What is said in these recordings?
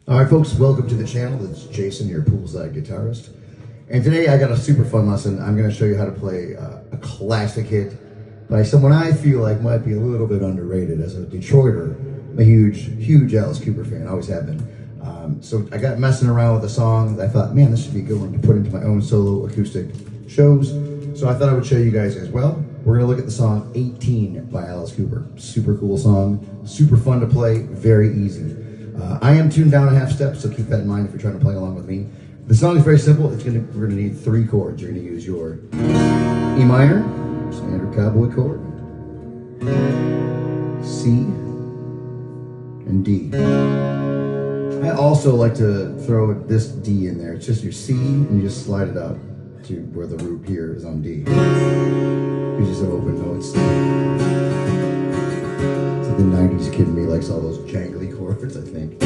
All right, folks, welcome to the channel. It's Jason, your poolside guitarist. And today I got a super fun lesson. I'm going to show you how to play a classic hit by someone I feel like might be a little bit underrated. As a Detroiter, I'm a huge Alice Cooper fan, always have been. So I got messing around with a song that I thought, man, this should be a good one to put into my own solo acoustic shows. So I thought I would show you guys as well. We're going to look at the song 18 by Alice Cooper. Super cool song, super fun to play, very easy. I am tuned down a half step, so keep that in mind if you're trying to play along with me. The song is very simple. We're gonna need 3 chords. You're gonna use your E minor, standard cowboy chord, C, and D. I also like to throw this D in there. It's just your C, and you just slide it up to where the root here is on D. Gives you some open notes. The 90s kid in me likes all those jangly chords, I think.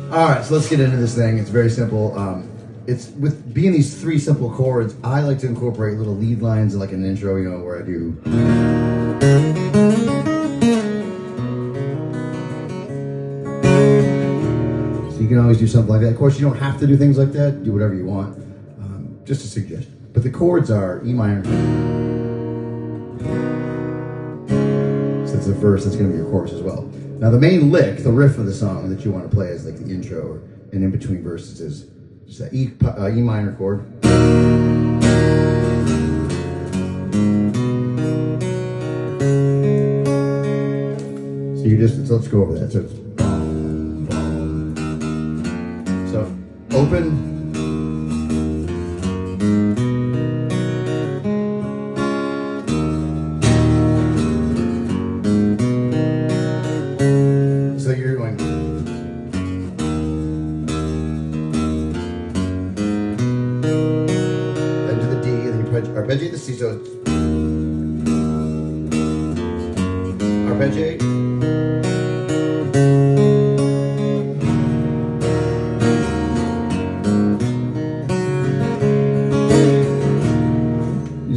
All right, so let's get into this thing. It's very simple. It's with being these 3 simple chords, I like to incorporate little lead lines like an intro, you know, where I do. So you can always do something like that. Of course, you don't have to do things like that. Do whatever you want. Just a suggestion. But the chords are E minor. It's a verse, that's going to be your chorus as well. Now the main lick, the riff of the song that you want to play is like the intro, and in between verses is just that E minor chord. So so let's go over that. So it's boom, boom. So open. So you're going then to the D, and then you arpeggiate the C, so it's arpeggiate.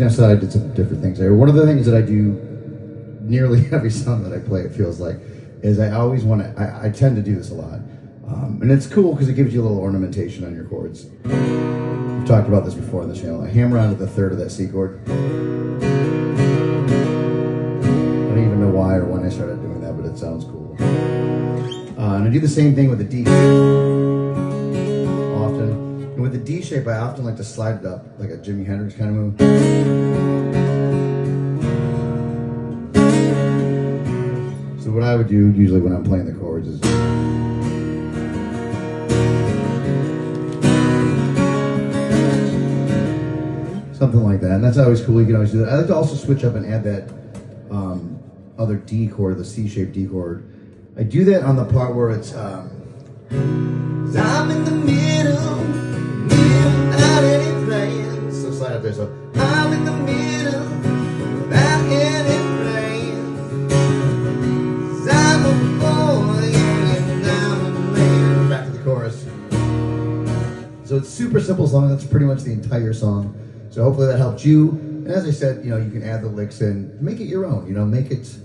So I did some different things there. One of the things that I do nearly every song that I play, it feels like, is I always want to, I tend to do this a lot. And it's cool because it gives you a little ornamentation on your chords. We've talked about this before on the channel. I hammer onto the 3rd of that C chord. I don't even know why or when I started doing that, but it sounds cool. And I do the same thing with the D. Often. And with the D shape, I often like to slide it up like a Jimi Hendrix kind of move. So what I would do usually when I'm playing the chords is something like that, and that's always cool. You can always do that. I like to also switch up and add that other D chord, the C-shaped D chord. I do that on the part where it's I'm in the middle, without any plans. So slide up there. So I'm in the middle, without any plans. I'm a boy and I'm a man. Back to the chorus. So it's super simple song. That's pretty much the entire song. So hopefully that helped you. And as I said, you know, you can add the licks in, make it your own. You know, make it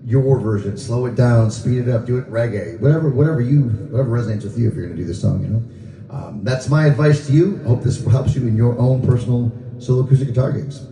your version. Slow it down, speed it up, do it reggae, whatever resonates with you if you're going to do this song. You know, that's my advice to you. I hope this helps you in your own personal solo acoustic guitar gigs.